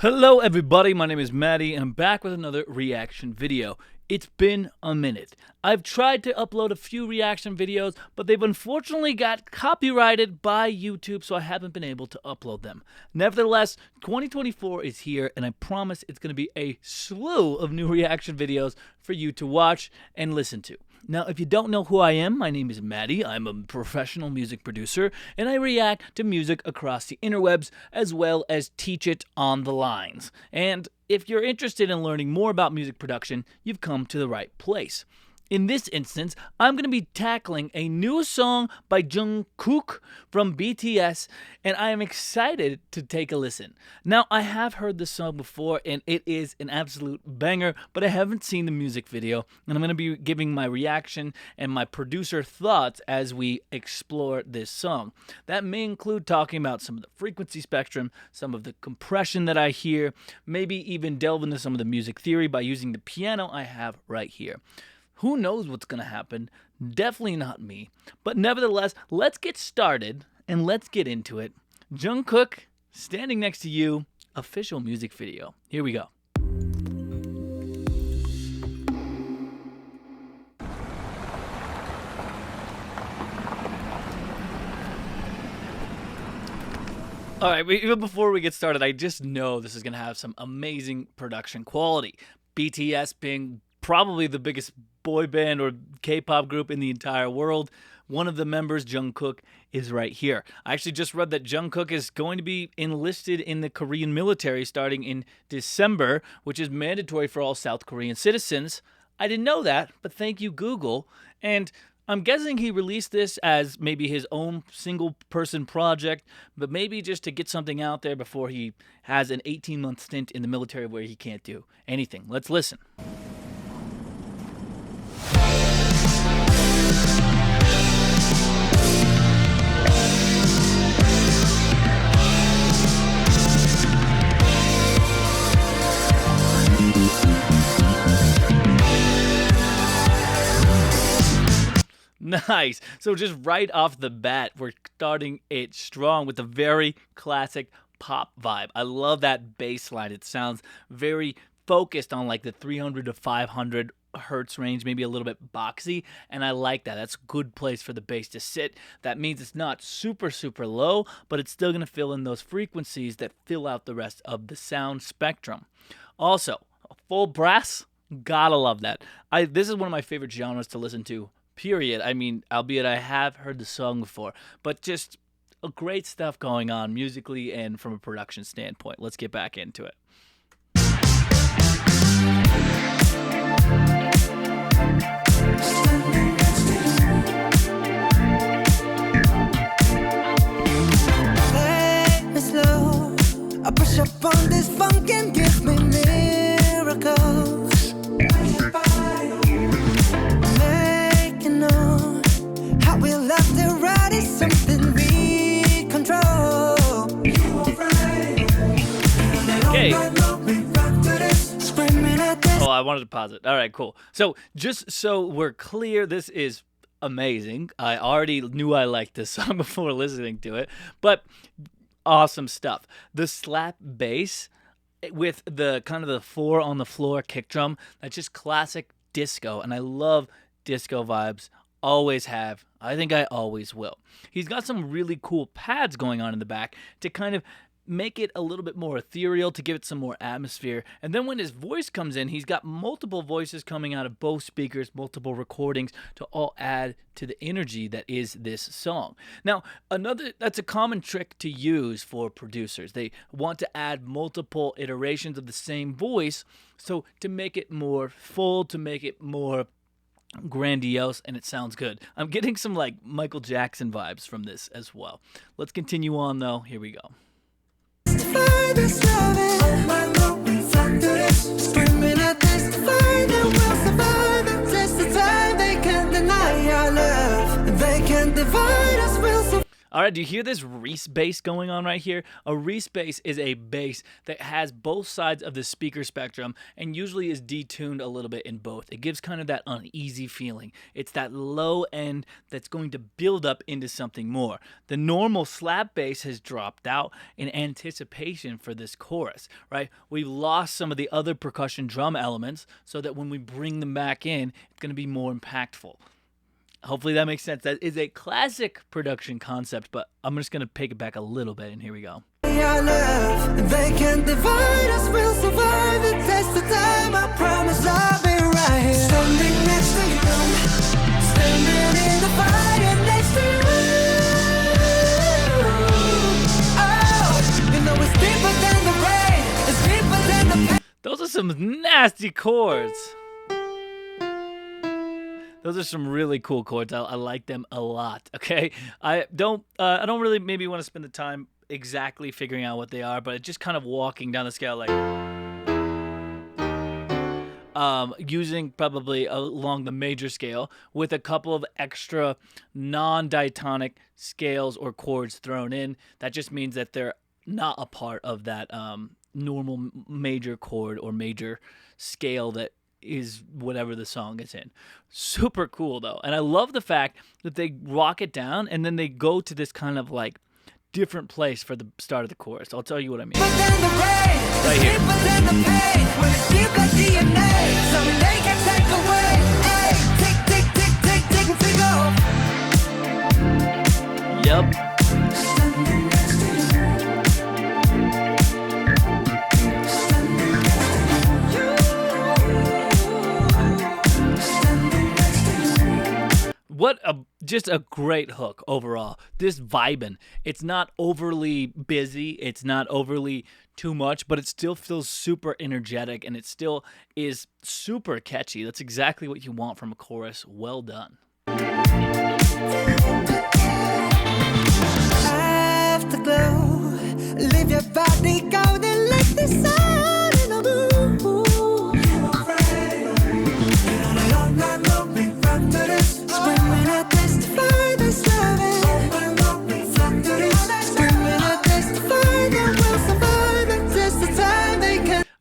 Hello everybody, my name is Mattie and I'm back with another reaction video. It's been a minute. I've tried to upload a few reaction videos, but they've unfortunately got copyrighted by YouTube, so I haven't been able to upload them. Nevertheless, 2024 is here and I promise it's going to be a slew of new reaction videos for you to watch and listen to. Now, if you don't know who I am, my name is Mattie. I'm a professional music producer, and I react to music across the interwebs as well as teach it on the lines. And if you're interested in learning more about music production, you've come to the right place. In this instance, I'm going to be tackling a new song by Jung Kook from BTS, and I am excited to take a listen. Now, I have heard this song before, and it is an absolute banger, but I haven't seen the music video, and I'm going to be giving my reaction and my producer thoughts as we explore this song. That may include talking about some of the frequency spectrum, some of the compression that I hear, maybe even delve into some of the music theory by using the piano I have right here. Who knows what's going to happen? Definitely not me. But nevertheless, let's get started and let's get into it. Jung Kook, Standing Next to You, official music video. Here we go. All right, even before we get started, I just know this is going to have some amazing production quality. BTS being probably the biggest boy band or K-pop group in the entire world. One of the members, Jung Kook, is right here. I actually just read that Jung Kook is going to be enlisted in the Korean military starting in December, which is mandatory for all South Korean citizens. I didn't know that, but thank you, Google. And I'm guessing he released this as maybe his own single-person project, but maybe just to get something out there before he has an 18-month stint in the military where he can't do anything. Let's listen. Nice. So just right off the bat, we're starting it strong with a very classic pop vibe. I love that bass line. It sounds very focused on like the 300 to 500 hertz range, maybe a little bit boxy, and I like that. That's a good place for the bass to sit. That means it's not super low, but it's still going to fill in those frequencies that fill out the rest of the sound spectrum. Also, full brass, gotta love that. This is one of my favorite genres to listen to, period. I mean, albeit I have heard the song before, but just great stuff going on musically and from a production standpoint. Let's get back into it. I push up on this funk and give me miracles. Making know how we love the ride is something we control. Okay. Oh, I wanted to pause it. All right, cool. So just so we're clear, this is amazing. I already knew I liked this song before listening to it, but awesome stuff. The slap bass with the kind of the 4 on the floor kick drum, that's just classic disco, and I love disco vibes. Always have. I think I always will. He's got some really cool pads going on in the back to kind of make it a little bit more ethereal, to give it some more atmosphere. And then when his voice comes in, he's got multiple voices coming out of both speakers, multiple recordings to all add to the energy that is this song. Now, that's a common trick to use for producers. They want to add multiple iterations of the same voice, so to make it more full, to make it more grandiose, and it sounds good. I'm getting some like Michael Jackson vibes from this as well. Let's continue on though. Here we go. All right, do you hear this Reese bass going on right here? A Reese bass is a bass that has both sides of the speaker spectrum and usually is detuned a little bit in both. It gives kind of that uneasy feeling. It's that low end that's going to build up into something more. The normal slap bass has dropped out in anticipation for this chorus, right? We've lost some of the other percussion drum elements so that when we bring them back in, it's going to be more impactful. Hopefully that makes sense. That is a classic production concept, but I'm just going to take it back a little bit, and here we go. Your love, they can't divide us, we'll survive the test of time. I promise I'll be right here. Standing next to you, standing in the fire next to you. Oh, you know it's deeper than the rain, it's deeper than the pain. Those are some nasty chords. Those are some really cool chords. I like them a lot. Okay, I don't really maybe want to spend the time exactly figuring out what they are, but it's just kind of walking down the scale, like using probably along the major scale with a couple of extra non-diatonic scales or chords thrown in. That just means that they're not a part of that normal major chord or major scale that is whatever the song is in. Super cool though. And I love the fact that they rock it down and then they go to this kind of like different place for the start of the chorus. I'll tell you what I mean. Right here. Yep. Just a great hook overall. This vibin'. It's not overly busy. It's not overly too much, but it still feels super energetic and it still is super catchy. That's exactly what you want from a chorus. Well done. Afterglow, leave your body golden like the sun in a blue.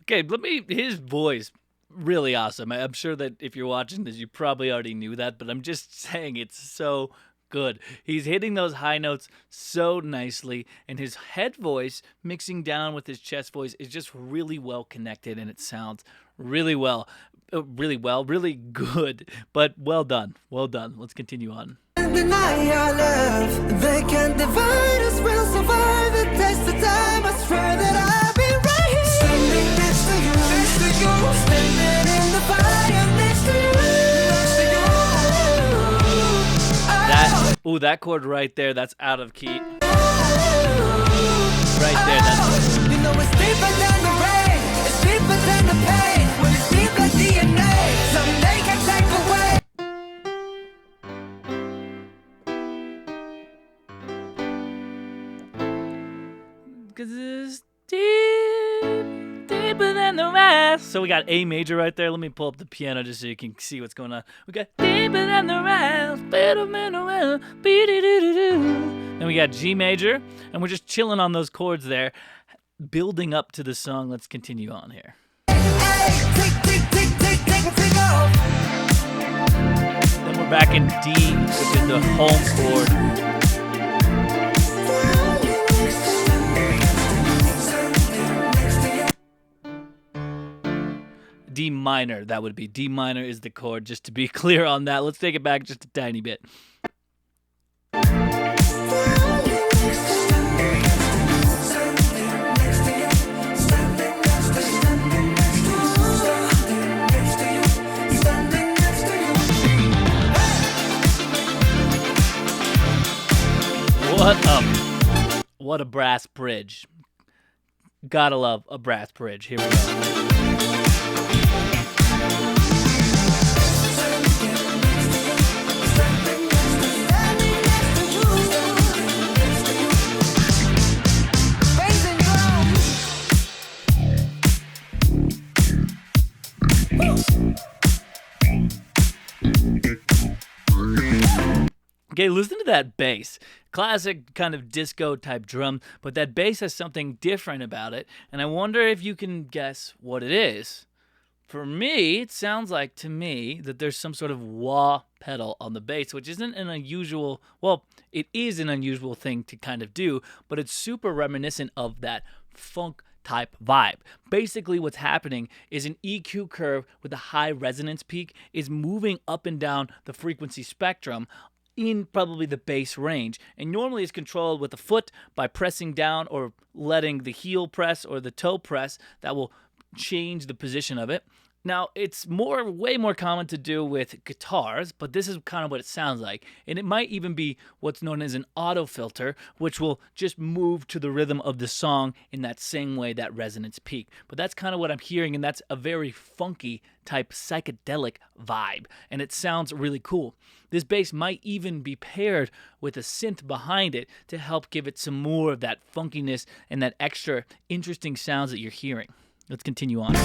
Okay, his voice, really awesome. I'm sure that if you're watching this, you probably already knew that, but I'm just saying it's so good. He's hitting those high notes so nicely, and his head voice mixing down with his chest voice is just really well connected, and it sounds really good, but well done. Well done. Let's continue on. Deny your love, they can't divide us, we'll survive the test of time. I swear that I'll be right here, standing next to you, standing in the fire next to you. That chord right there, that's out of key. Right there, that's you know it's deeper than the rain, it's deeper than the pain. When it's deep like DNA, someday can take away. Cause it's deeper than the rest. So we got A major right there. Let me pull up the piano just so you can see what's going on. We got deeper than the rest, better than the rest. Then we got G major, and we're just chilling on those chords there, building up to the song. Let's continue on here. Then we're back in D, which is the home chord. D minor, that would be. D minor is the chord, just to be clear on that. Let's take it back just a tiny bit. What a brass bridge. Gotta love a brass bridge. Here we go. Okay, listen to that bass. Classic kind of disco type drum, but that bass has something different about it, and I wonder if you can guess what it is. For me, it sounds like to me that there's some sort of wah pedal on the bass, which isn't an unusual, well, it is an unusual thing to kind of do, but it's super reminiscent of that funk type vibe. Basically, what's happening is an EQ curve with a high resonance peak is moving up and down the frequency spectrum in probably the bass range. And normally it's controlled with the foot by pressing down or letting the heel press or the toe press. That will change the position of it. Now, it's way more common to do with guitars, but this is kind of what it sounds like. And it might even be what's known as an auto filter, which will just move to the rhythm of the song in that same way, that resonance peak. But that's kind of what I'm hearing, and that's a very funky type psychedelic vibe, and it sounds really cool. This bass might even be paired with a synth behind it to help give it some more of that funkiness and that extra interesting sounds that you're hearing. Let's continue on.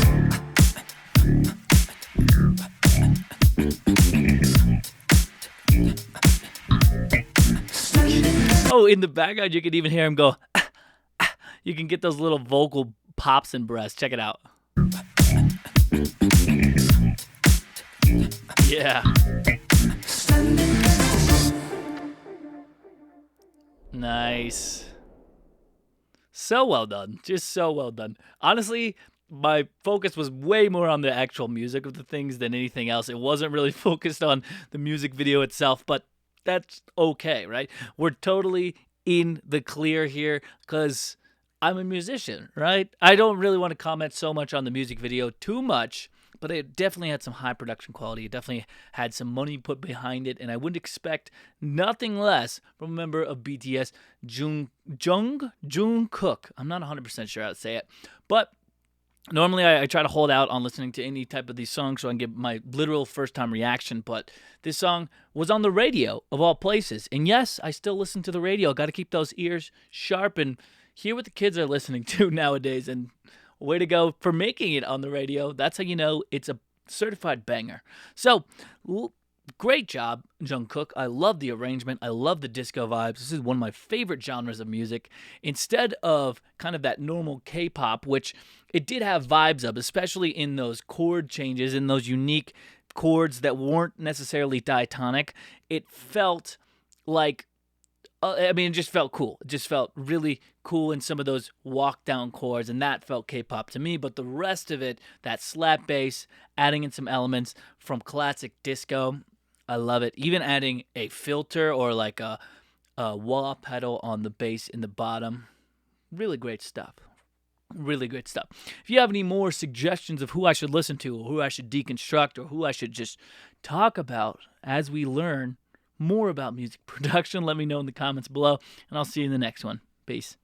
Oh, in the background, you can even hear him go. You can get those little vocal pops and breaths. Check it out. Yeah. Nice. So well done. Just so well done. Honestly, my focus was way more on the actual music of the things than anything else. It wasn't really focused on the music video itself, but that's okay, right? We're totally in the clear here because I'm a musician, right? I don't really want to comment so much on the music video too much, but it definitely had some high production quality. It definitely had some money put behind it, and I wouldn't expect nothing less from a member of BTS, Jung Kook. I'm not 100% sure how to say it, but normally I try to hold out on listening to any type of these songs so I can give my literal first-time reaction, but this song was on the radio, of all places. And yes, I still listen to the radio. Got to keep those ears sharp and hear what the kids are listening to nowadays, and way to go for making it on the radio. That's how you know it's a certified banger. So, great job, Jung Kook. I love the arrangement. I love the disco vibes. This is one of my favorite genres of music. Instead of kind of that normal K-pop, which it did have vibes of, especially in those chord changes, in those unique chords that weren't necessarily diatonic, it felt like, it just felt cool. It just felt really cool in some of those walk-down chords, and that felt K-pop to me. But the rest of it, that slap bass, adding in some elements from classic disco, I love it. Even adding a filter or like a wah pedal on the bass in the bottom. Really great stuff. Really great stuff. If you have any more suggestions of who I should listen to, or who I should deconstruct, or who I should just talk about as we learn more about music production, let me know in the comments below, and I'll see you in the next one. Peace.